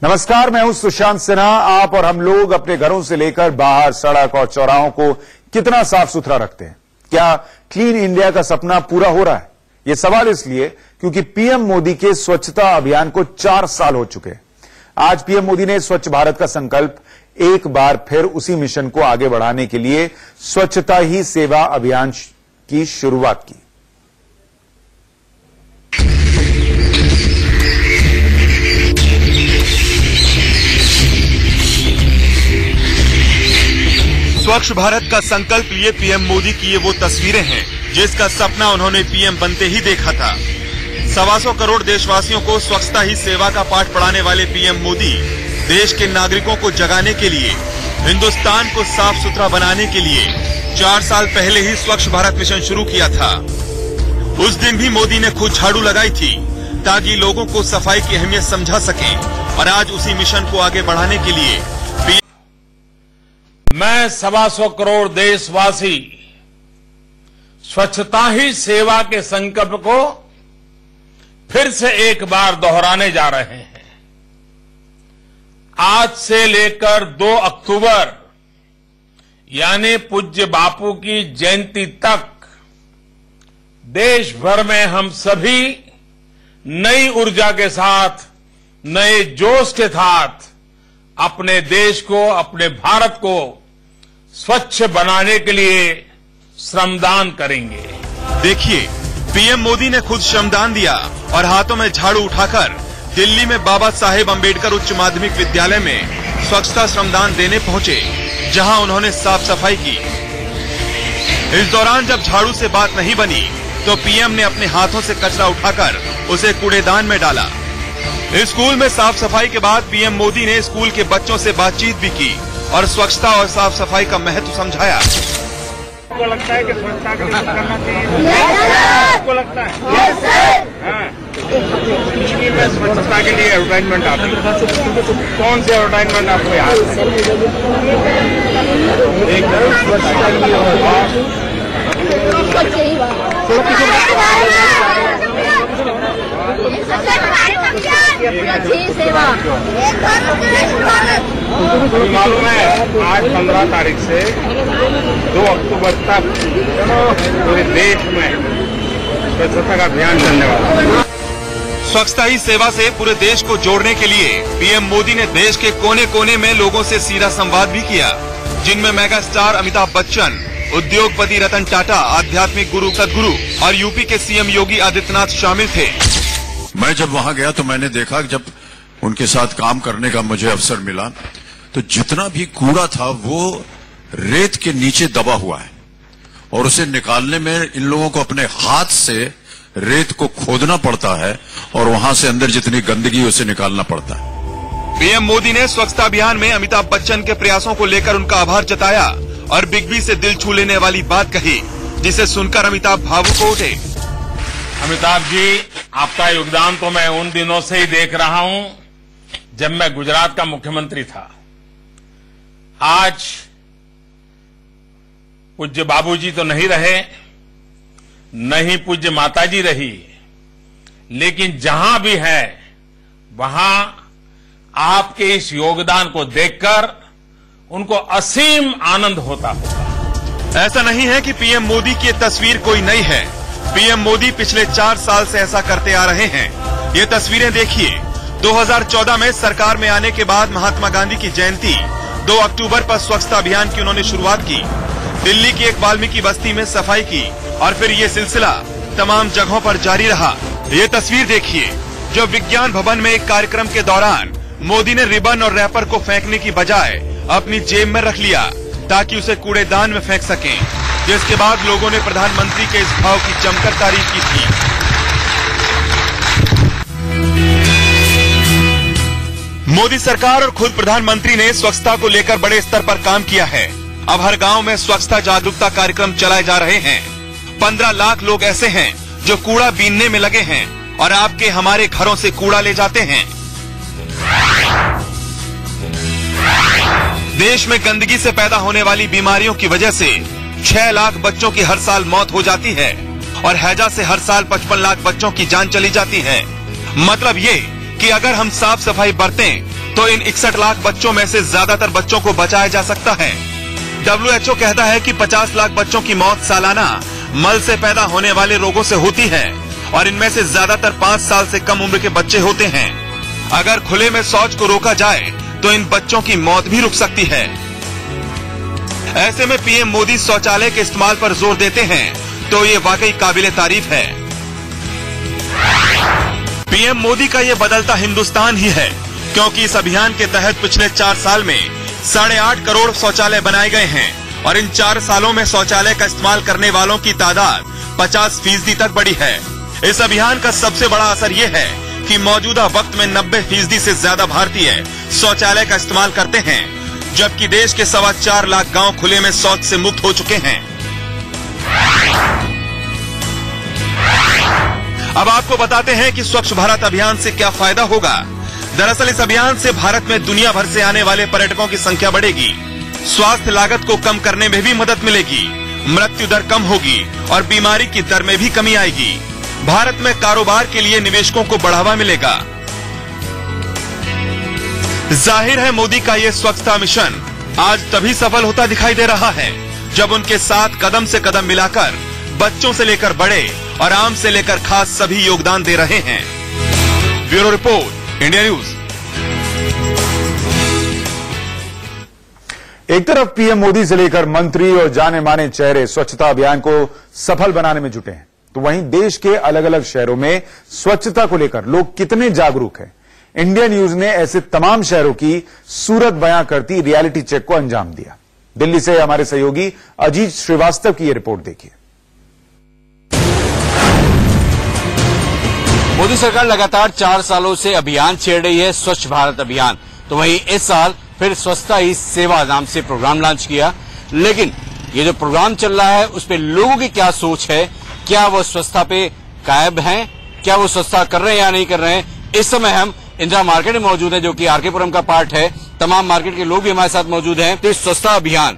नमस्कार, मैं हूं सुशांत सिन्हा। आप और हम लोग अपने घरों से लेकर बाहर सड़क और चौराहों को कितना साफ सुथरा रखते हैं? क्या क्लीन इंडिया का सपना पूरा हो रहा है? यह सवाल इसलिए क्योंकि पीएम मोदी के स्वच्छता अभियान को 4 साल हो चुके हैं। आज पीएम मोदी ने स्वच्छ भारत का संकल्प एक बार फिर उसी मिशन को आगे बढ़ाने के लिए स्वच्छता ही सेवा अभियान की शुरुआत की। स्वच्छ भारत का संकल्प लिए पीएम मोदी की ये वो तस्वीरें हैं जिसका सपना उन्होंने पीएम बनते ही देखा था। 125 करोड़ देशवासियों को स्वच्छता ही सेवा का पाठ पढ़ाने वाले पीएम मोदी देश के नागरिकों को जगाने के लिए, हिंदुस्तान को साफ सुथरा बनाने के लिए 4 साल पहले ही स्वच्छ भारत मिशन शुरू किया था। उस दिन भी मोदी ने खुद झाड़ू लगाई थी ताकि लोगों को सफाई की अहमियत समझा सकें, और आज उसी मिशन को आगे बढ़ाने के लिए मैं 125 करोड़ देशवासी स्वच्छता ही सेवा के संकल्प को फिर से एक बार दोहराने जा रहे हैं। आज से लेकर 2 अक्टूबर यानी पूज्य बापू की जयंती तक देश भर में हम सभी नई ऊर्जा के साथ, नए जोश के साथ अपने देश को, अपने भारत को स्वच्छ बनाने के लिए श्रमदान करेंगे। देखिए, पीएम मोदी ने खुद श्रमदान दिया और हाथों में झाड़ू उठाकर दिल्ली में बाबा साहेब अंबेडकर उच्च माध्यमिक विद्यालय में स्वच्छता श्रमदान देने पहुंचे, जहां उन्होंने साफ सफाई की। इस दौरान जब झाड़ू से बात नहीं बनी तो पीएम ने अपने हाथों से कचरा उठाकर उसे कूड़ेदान में डाला। स्कूल में साफ सफाई के बाद पीएम मोदी ने स्कूल के बच्चों से बातचीत भी की और स्वच्छता और साफ सफाई का महत्व समझाया। आपको लगता है कि स्वच्छता के लिए करना चाहिए? आपको लगता है? हाँ। टीवी में स्वच्छता के लिए एडवर्टाइजमेंट आती है, कौन से एडवर्टाइजमेंट आपको याद मालूम है? आज 15 तारीख से 2 अक्टूबर तक पूरे देश में स्वच्छता का अभियान चलने वाला है। स्वच्छता ही सेवा से पूरे देश को जोड़ने के लिए पीएम मोदी ने देश के कोने कोने में लोगों से सीधा संवाद भी किया, जिनमें मेगा स्टार अमिताभ बच्चन, उद्योगपति रतन टाटा, आध्यात्मिक गुरु सदगुरु और यूपी के सीएम योगी आदित्यनाथ शामिल थे। मैं जब वहां गया तो मैंने देखा, जब उनके साथ काम करने का मुझे अवसर मिला, तो जितना भी कूड़ा था वो रेत के नीचे दबा हुआ है और उसे निकालने में इन लोगों को अपने हाथ से रेत को खोदना पड़ता है और वहां से अंदर जितनी गंदगी उसे निकालना पड़ता है। पीएम मोदी ने स्वच्छता अभियान में अमिताभ बच्चन के प्रयासों को लेकर उनका आभार जताया और बिग बी से दिल छू लेने वाली बात कही, जिसे सुनकर अमिताभ भावुक हो उठे। अमिताभ जी, आपका योगदान तो मैं उन दिनों से ही देख रहा हूं जब मैं गुजरात का मुख्यमंत्री था। आज पूज्य बाबूजी तो नहीं रहे, न ही पूज्य माताजी रही, लेकिन जहां भी है वहां आपके इस योगदान को देखकर उनको असीम आनंद होता होगा। ऐसा नहीं है कि पीएम मोदी की तस्वीर कोई नई है। पीएम मोदी पिछले 4 साल से ऐसा करते आ रहे हैं। ये तस्वीरें देखिए। 2014 में सरकार में आने के बाद महात्मा गांधी की जयंती 2 अक्टूबर पर स्वच्छता अभियान की उन्होंने शुरुआत की। दिल्ली की एक वाल्मीकि बस्ती में सफाई की और फिर ये सिलसिला तमाम जगहों पर जारी रहा। ये तस्वीर देखिए, जो विज्ञान भवन में एक कार्यक्रम के दौरान मोदी ने रिबन और रैपर को फेंकने की बजाय अपनी जेब में रख लिया ताकि उसे कूड़ेदान में फेंक सकें, जिसके बाद लोगों ने प्रधानमंत्री के इस भाव की जमकर तारीफ की थी। मोदी सरकार और खुद प्रधानमंत्री ने स्वच्छता को लेकर बड़े स्तर पर काम किया है। अब हर गांव में स्वच्छता जागरूकता कार्यक्रम चलाए जा रहे हैं। 15 लाख लोग ऐसे हैं जो कूड़ा बीनने में लगे हैं और आपके हमारे घरों से कूड़ा ले जाते हैं। देश में गंदगी से पैदा होने वाली बीमारियों की वजह से 6 लाख बच्चों की हर साल मौत हो जाती है और हैजा से हर साल 55 लाख बच्चों की जान चली जाती है। मतलब ये कि अगर हम साफ सफाई बरतें तो इन 61 लाख बच्चों में से ज्यादातर बच्चों को बचाया जा सकता है। WHO कहता है कि 50 लाख बच्चों की मौत सालाना मल से पैदा होने वाले रोगों से होती है और इनमें से ज्यादातर 5 साल से कम उम्र के बच्चे होते हैं। अगर खुले में शौच को रोका जाए तो इन बच्चों की मौत भी रुक सकती है। ऐसे में पीएम मोदी शौचालय के इस्तेमाल पर जोर देते हैं तो ये वाकई काबिले तारीफ है। पीएम मोदी का ये बदलता हिंदुस्तान ही है, क्योंकि इस अभियान के तहत पिछले 4 साल में 8.5 करोड़ शौचालय बनाए गए हैं और इन 4 सालों में शौचालय का इस्तेमाल करने वालों की तादाद 50% तक बढ़ी है। इस अभियान का सबसे बड़ा असर ये है कि मौजूदा वक्त में 90% से ज्यादा भारतीय शौचालय का इस्तेमाल करते हैं, जबकि देश के 4.25 लाख गांव खुले में शौच से मुक्त हो चुके हैं। अब आपको बताते हैं कि स्वच्छ भारत अभियान से क्या फायदा होगा। दरअसल इस अभियान से भारत में दुनिया भर से आने वाले पर्यटकों की संख्या बढ़ेगी, स्वास्थ्य लागत को कम करने में भी मदद मिलेगी, मृत्यु दर कम होगी और बीमारी की दर में भी कमी आएगी। भारत में कारोबार के लिए निवेशकों को बढ़ावा मिलेगा। जाहिर है मोदी का ये स्वच्छता मिशन आज तभी सफल होता दिखाई दे रहा है जब उनके साथ कदम से कदम मिलाकर बच्चों से लेकर बड़े और आम से लेकर खास सभी योगदान दे रहे हैं। Bureau report, India news. एक तरफ पीएम मोदी से लेकर मंत्री और जाने माने चेहरे स्वच्छता अभियान को सफल बनाने में जुटे हैं, तो वहीं देश के अलग अलग शहरों में स्वच्छता को लेकर लोग कितने जागरूक हैं। इंडिया न्यूज ने ऐसे तमाम शहरों की सूरत बयां करती रियलिटी चेक को अंजाम दिया। दिल्ली से हमारे सहयोगी अजीत श्रीवास्तव की यह रिपोर्ट देखिए। मोदी सरकार लगातार 4 सालों से अभियान छेड़ रही है, स्वच्छ भारत अभियान। तो वहीं इस साल फिर स्वच्छता ही सेवा नाम से प्रोग्राम लॉन्च किया। लेकिन ये जो प्रोग्राम चल रहा है उस पे लोगों की क्या सोच है, क्या वो स्वच्छता पे कायम हैं, क्या वो स्वच्छता कर रहे हैं या नहीं कर रहे हैं। इस समय हम इंदिरा मार्केट में मौजूद हैं, जो कि आरकेपुरम का पार्ट है। तमाम मार्केट के लोग भी हमारे साथ मौजूद हैं। तो इस स्वच्छता अभियान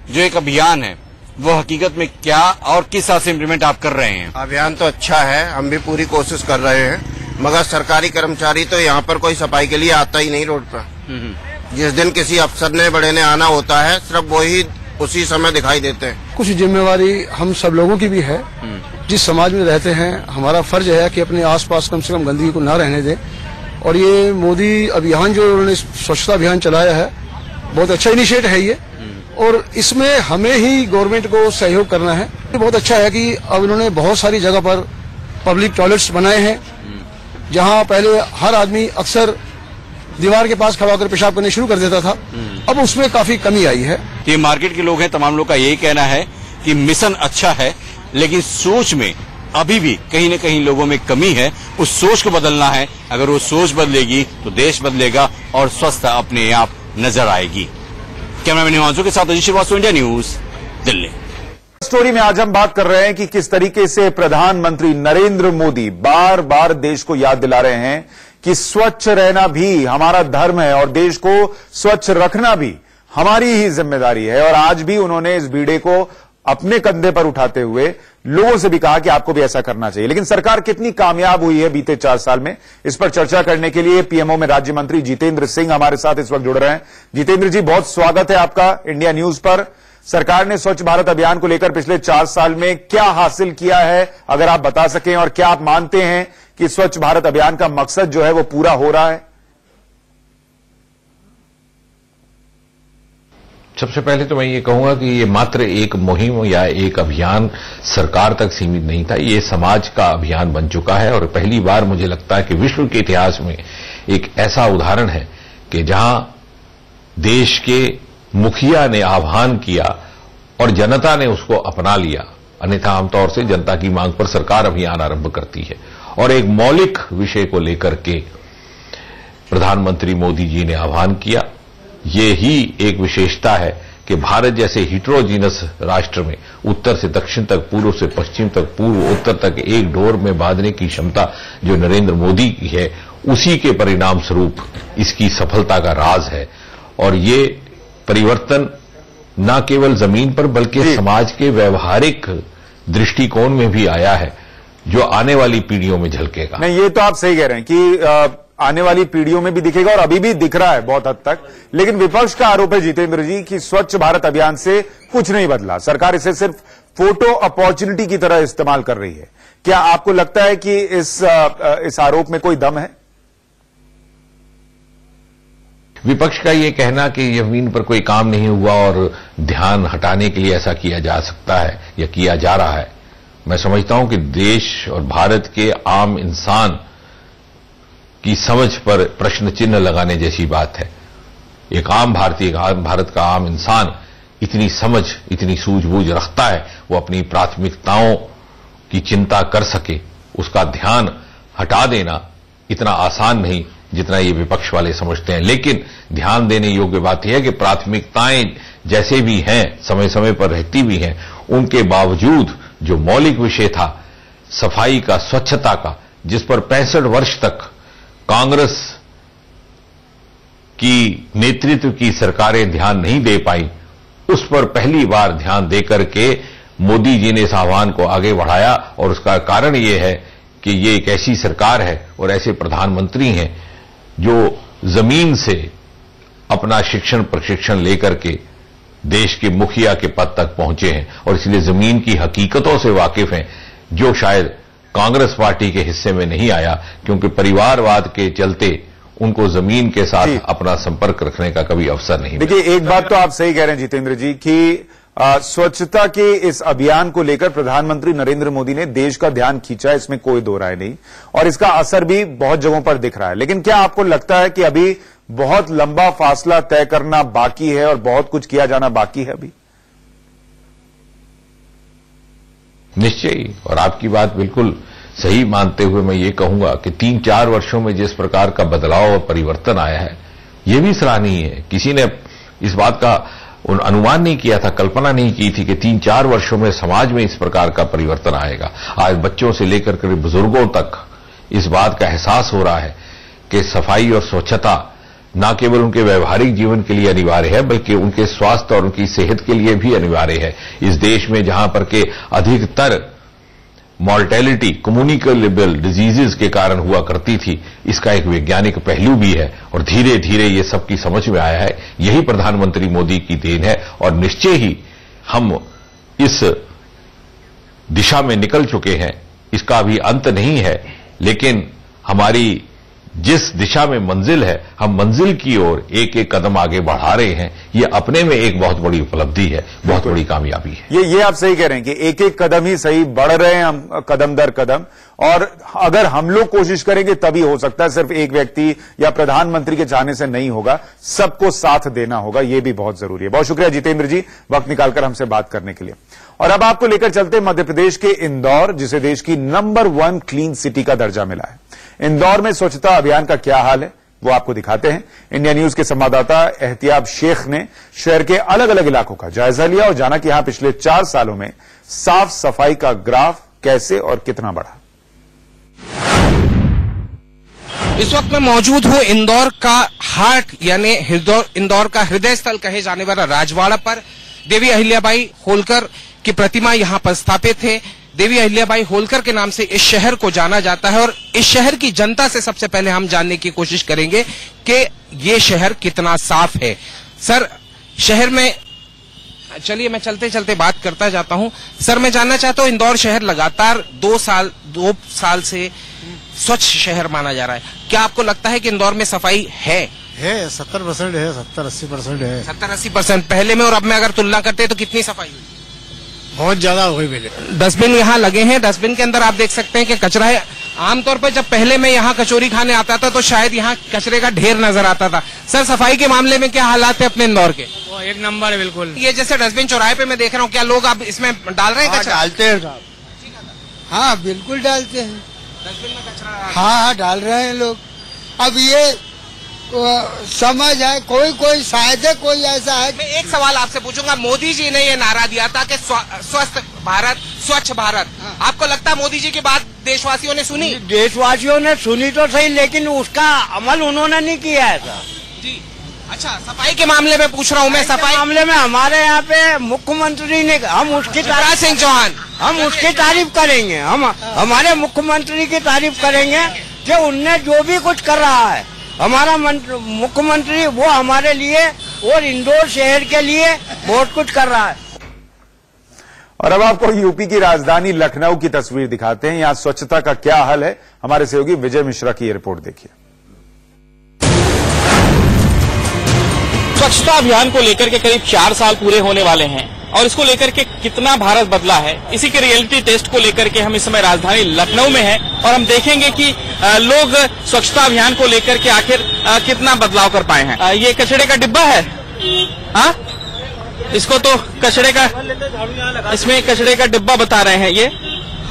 जो एक अभियान है वो हकीकत में क्या और किस हिसाब से इम्प्लीमेंट आप कर रहे हैं? अभियान तो अच्छा है, हम भी पूरी कोशिश कर रहे हैं, मगर सरकारी कर्मचारी तो यहाँ पर कोई सफाई के लिए आता ही नहीं रोड पर। जिस दिन किसी अफसर ने बड़े ने आना होता है सिर्फ वही उसी समय दिखाई देते हैं। कुछ जिम्मेवारी हम सब लोगों की भी है। जिस समाज में रहते हैं हमारा फर्ज है कि अपने आसपास कम से कम गंदगी को न रहने दें। और ये मोदी अभियान जो उन्होंने स्वच्छता अभियान चलाया है बहुत अच्छा इनिशिएटिव है ये, और इसमें हमें ही गवर्नमेंट को सहयोग करना है। ये बहुत अच्छा है कि अब उन्होंने बहुत सारी जगह पर पब्लिक टॉयलेट्स बनाए हैं, जहां पहले हर आदमी अक्सर दीवार के पास खड़ा होकर पेशाब करने शुरू कर देता था, अब उसमें काफी कमी आई है। ये मार्केट के लोग हैं, तमाम लोग का यही कहना है कि मिशन अच्छा है, लेकिन सोच में अभी भी कहीं न कहीं लोगों में कमी है। उस सोच को बदलना है। अगर वो सोच बदलेगी तो देश बदलेगा और स्वच्छता अपने आप नजर आएगी। कैमरामैन हिमांशु के साथ Ajit Srivastava, India news, Delhi. Story में आज हम बात कर रहे हैं कि किस तरीके से प्रधानमंत्री नरेंद्र मोदी बार बार देश को याद दिला रहे हैं कि स्वच्छ रहना भी हमारा धर्म है और देश को स्वच्छ रखना भी हमारी ही जिम्मेदारी है। और आज भी उन्होंने इस बीड़े को अपने कंधे पर उठाते हुए लोगों से भी कहा कि आपको भी ऐसा करना चाहिए। लेकिन सरकार कितनी कामयाब हुई है बीते 4 साल में, इस पर चर्चा करने के लिए पीएमओ में राज्य मंत्री जितेंद्र सिंह हमारे साथ इस वक्त जुड़ रहे हैं। जितेंद्र जी, बहुत स्वागत है आपका इंडिया न्यूज पर। सरकार ने स्वच्छ भारत अभियान को लेकर पिछले 4 साल में क्या हासिल किया है, अगर आप बता सकें, और क्या आप मानते हैं कि स्वच्छ भारत अभियान का मकसद जो है वो पूरा हो रहा है? सबसे पहले तो मैं ये कहूंगा कि ये मात्र एक मुहिम या एक अभियान सरकार तक सीमित नहीं था, ये समाज का अभियान बन चुका है। और पहली बार मुझे लगता है कि विश्व के इतिहास में एक ऐसा उदाहरण है कि जहां देश के मुखिया ने आह्वान किया और जनता ने उसको अपना लिया। अन्यथा आमतौर से जनता की मांग पर सरकार अभियान आरंभ करती है और एक मौलिक विषय को लेकर के प्रधानमंत्री मोदी जी ने आह्वान किया। ये ही एक विशेषता है कि भारत जैसे हिट्रोजीनस राष्ट्र में उत्तर से दक्षिण तक, पूर्व से पश्चिम तक, पूर्व उत्तर तक एक डोर में बांधने की क्षमता जो नरेंद्र मोदी की है, उसी के परिणाम स्वरूप इसकी सफलता का राज है। और ये परिवर्तन न केवल जमीन पर बल्कि समाज के व्यवहारिक दृष्टिकोण में भी आया है, जो आने वाली पीढ़ियों में झलकेगा। नहीं, ये तो आप सही कह रहे हैं कि आने वाली पीढ़ियों में भी दिखेगा और अभी भी दिख रहा है बहुत हद तक। लेकिन विपक्ष का आरोप है जितेंद्र जी कि स्वच्छ भारत अभियान से कुछ नहीं बदला, सरकार इसे सिर्फ फोटो अपॉर्चुनिटी की तरह इस्तेमाल कर रही है। क्या आपको लगता है कि इस आरोप में कोई दम है? विपक्ष का यह कहना कि जमीन पर कोई काम नहीं हुआ और ध्यान हटाने के लिए ऐसा किया जा सकता है या किया जा रहा है, मैं समझता हूं कि देश और भारत के आम इंसान की समझ पर प्रश्न चिन्ह लगाने जैसी बात है। एक आम भारतीय, भारत का आम इंसान इतनी समझ, इतनी सूझबूझ रखता है, वो अपनी प्राथमिकताओं की चिंता कर सके, उसका ध्यान हटा देना इतना आसान नहीं जितना ये विपक्ष वाले समझते हैं। लेकिन ध्यान देने योग्य बात यह है कि प्राथमिकताएं जैसे भी हैं, समय समय पर रहती भी हैं, उनके बावजूद जो मौलिक विषय था सफाई का, स्वच्छता का, जिस पर 65 वर्ष तक कांग्रेस की नेतृत्व की सरकारें ध्यान नहीं दे पाई, उस पर पहली बार ध्यान देकर के मोदी जी ने इस आह्वान को आगे बढ़ाया। और उसका कारण यह है कि ये एक ऐसी सरकार है और ऐसे प्रधानमंत्री हैं जो जमीन से अपना शिक्षण प्रशिक्षण लेकर के देश के मुखिया के पद तक पहुंचे हैं और इसलिए जमीन की हकीकतों से वाकिफ हैं, जो शायद कांग्रेस पार्टी के हिस्से में नहीं आया, क्योंकि परिवारवाद के चलते उनको जमीन के साथ अपना संपर्क रखने का कभी अवसर नहीं मिला। देखिए, एक बात तो आप सही कह रहे हैं जितेंद्र जी कि स्वच्छता के इस अभियान को लेकर प्रधानमंत्री नरेंद्र मोदी ने देश का ध्यान खींचा, इसमें कोई दो राय नहीं, और इसका असर भी बहुत जगहों पर दिख रहा है। लेकिन क्या आपको लगता है कि अभी बहुत लंबा फासला तय करना बाकी है और बहुत कुछ किया जाना बाकी है अभी? निश्चय ही, और आपकी बात बिल्कुल सही मानते हुए मैं ये कहूंगा कि 3-4 वर्षों में जिस प्रकार का बदलाव और परिवर्तन आया है, यह भी सराहनीय है। किसी ने इस बात का अनुमान नहीं किया था, कल्पना नहीं की थी कि 3-4 वर्षों में समाज में इस प्रकार का परिवर्तन आएगा। आज बच्चों से लेकर के बुजुर्गों तक इस बात का एहसास हो रहा है कि सफाई और स्वच्छता न केवल उनके व्यवहारिक जीवन के लिए अनिवार्य है, बल्कि उनके स्वास्थ्य और उनकी सेहत के लिए भी अनिवार्य है। इस देश में जहां पर के अधिकतर मॉर्टेलिटी कम्युनिकेबल डिजीजेस के कारण हुआ करती थी, इसका एक वैज्ञानिक पहलू भी है और धीरे धीरे ये सबकी समझ में आया है। यही प्रधानमंत्री मोदी की देन है और निश्चय ही हम इस दिशा में निकल चुके हैं। इसका अभी अंत नहीं है, लेकिन हमारी जिस दिशा में मंजिल है, हम मंजिल की ओर एक एक कदम आगे बढ़ा रहे हैं। ये अपने में एक बहुत बड़ी उपलब्धि है, बहुत बड़ी कामयाबी है। ये आप सही कह रहे हैं कि एक एक कदम ही सही बढ़ रहे हैं हम, कदम दर कदम, और अगर हम लोग कोशिश करेंगे तभी हो सकता है। सिर्फ एक व्यक्ति या प्रधानमंत्री के चाहने से नहीं होगा, सबको साथ देना होगा, यह भी बहुत जरूरी है। बहुत शुक्रिया जितेंद्र जी, वक्त निकालकर हमसे बात करने के लिए। और अब आपको लेकर चलते मध्य प्रदेश के इंदौर, जिसे देश की नंबर 1 क्लीन सिटी का दर्जा मिला है। इंदौर में स्वच्छता अभियान का क्या हाल है वो आपको दिखाते हैं। इंडिया न्यूज के संवाददाता एहतियाब शेख ने शहर के अलग अलग इलाकों का जायजा लिया और जाना कि यहां पिछले 4 सालों में साफ सफाई का ग्राफ कैसे और कितना बढ़ा। इस वक्त मैं मौजूद हूं इंदौर का हार्ट यानी इंदौर का हृदय स्थल कहे जाने वाला राजवाड़ा पर। देवी अहिल्याबाई होलकर की प्रतिमा यहां पर स्थापित है। देवी अहिल्याबाई होलकर के नाम से इस शहर को जाना जाता है और इस शहर की जनता से सबसे पहले हम जानने की कोशिश करेंगे कि ये शहर कितना साफ है। सर, शहर में चलिए मैं चलते चलते बात करता जाता हूं। सर, मैं जानना चाहता हूं, इंदौर शहर लगातार 2 साल से स्वच्छ शहर माना जा रहा है। क्या आपको लगता है कि इंदौर में सफाई है? 70% है, 70-80% है। 70-80% पहले में और अब में अगर तुलना करते हैं तो कितनी सफाई हुई? बहुत ज्यादा हो गई पहले। डस्टबिन यहाँ लगे हैं, डस्टबिन के अंदर आप देख सकते हैं कि कचरा है। आमतौर पर जब पहले मैं यहाँ कचौरी खाने आता था तो शायद यहाँ कचरे का ढेर नजर आता था। सर, सफाई के मामले में क्या हालात है अपने इंदौर के? वो एक नंबर है बिल्कुल। ये जैसे डस्टबिन चौराहे पे मैं देख रहा हूँ, क्या लोग अब इसमें डाल रहे हैं कचरा? डालते हैं साहब। हाँ, बिल्कुल डालते हैं डस्टबिन में कचरा। हाँ, डाल रहे हैं लोग। अब ये समझ है, कोई शायद है, कोई ऐसा है। मैं एक सवाल आपसे पूछूंगा, मोदी जी ने ये नारा दिया था कि स्वस्थ भारत, स्वच्छ भारत। हाँ। आपको लगता है मोदी जी की बात देशवासियों ने सुनी? देशवासियों ने सुनी तो सही, लेकिन उसका अमल उन्होंने नहीं किया है जी। अच्छा, सफाई के मामले में पूछ रहा हूँ मैं। सफाई मामले में हमारे यहाँ पे मुख्यमंत्री ने, हम उसकी शिवराज सिंह चौहान, हम उसकी तारीफ करेंगे, हम हमारे मुख्यमंत्री की तारीफ करेंगे कि उनने जो भी कुछ कर रहा है हमारा मुख्यमंत्री वो हमारे लिए और इंदौर शहर के लिए बहुत कुछ कर रहा है। और अब आपको यूपी की राजधानी लखनऊ की तस्वीर दिखाते हैं। यहां स्वच्छता का क्या हाल है, हमारे सहयोगी विजय मिश्रा की ये रिपोर्ट देखिए। स्वच्छता अभियान को लेकर के करीब 4 साल पूरे होने वाले हैं और इसको लेकर के कितना भारत बदला है, इसी के रियलिटी टेस्ट को लेकर के हम इस समय राजधानी लखनऊ में हैं और हम देखेंगे कि लोग स्वच्छता अभियान को लेकर के आखिर कितना बदलाव कर पाए हैं। ये कचरे का डिब्बा है, हाँ, इसको तो कचरे का, इसमें कचरे का डिब्बा बता रहे हैं ये,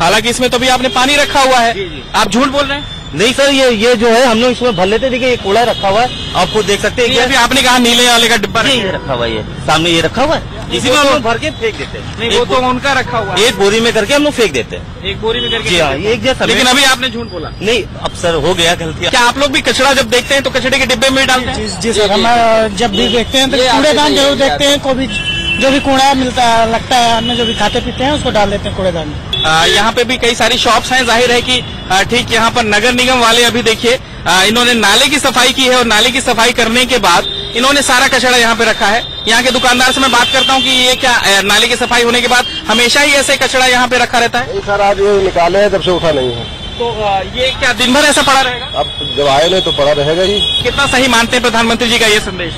हालांकि इसमें तो भी आपने पानी रखा हुआ है। आप झूठ बोल रहे हैं। नहीं सर, ये जो है हम लोग इसमें भर लेते। देखिए ये कूड़ा रखा हुआ है, आपको देख सकते हैं। अभी आपने कहा नीले वाले का डिब्बा रखा हुआ है, ये सामने ये रखा हुआ है, इसी में हम लोग भर के फेंक देते हैं। नहीं, वो तो उनका रखा हुआ है, एक बोरी में करके हम लोग फेंक देते हैं। एक बोरी में करके? जी हाँ, एक जैसा। लेकिन अभी आपने झूठ बोला। नहीं, अब सर हो गया गलती। क्या आप लोग भी कचरा जब देखते हैं तो कचरे के डिब्बे में डालते हैं? जी सर, हम जब भी देखते हैं तो कूड़ेदान जरूर देखते हैं। कोई भी जो भी कूड़ा मिलता है, लगता है, हमने जो भी खाते पीते हैं उसको डाल देते हैं कूड़ेदान में। यहाँ पे भी कई सारी शॉप्स हैं, जाहिर है कि ठीक यहाँ पर नगर निगम वाले अभी देखिए इन्होंने नाले की सफाई की है और नाले की सफाई करने के बाद इन्होंने सारा कचरा यहाँ पे रखा है। यहाँ के दुकानदार से मैं बात करता हूँ कि ये क्या नाले की सफाई होने के बाद हमेशा ही ऐसे कचरा यहाँ पे रखा रहता है? सर आज ये निकाले हैं, तब से उठा नहीं है। तो ये क्या दिन भर ऐसा पड़ा रहेगा? अब जब आए नहीं तो पड़ा रहेगा ही। कितना सही मानते हैं प्रधानमंत्री जी का ये संदेश?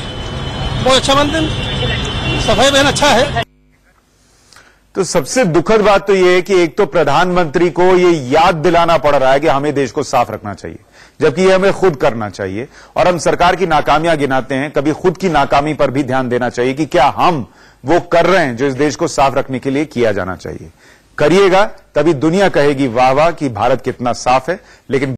बहुत अच्छा मानते हैं, सफाई अभियान अच्छा है। तो सबसे दुखद बात तो यह है कि एक तो प्रधानमंत्री को ये याद दिलाना पड़ रहा है कि हमें देश को साफ रखना चाहिए, जबकि ये हमें खुद करना चाहिए। और हम सरकार की नाकामियां गिनाते हैं, कभी खुद की नाकामी पर भी ध्यान देना चाहिए कि क्या हम वो कर रहे हैं जो इस देश को साफ रखने के लिए किया जाना चाहिए। करिएगा तभी दुनिया कहेगी वाह वाह कि भारत कितना साफ है। लेकिन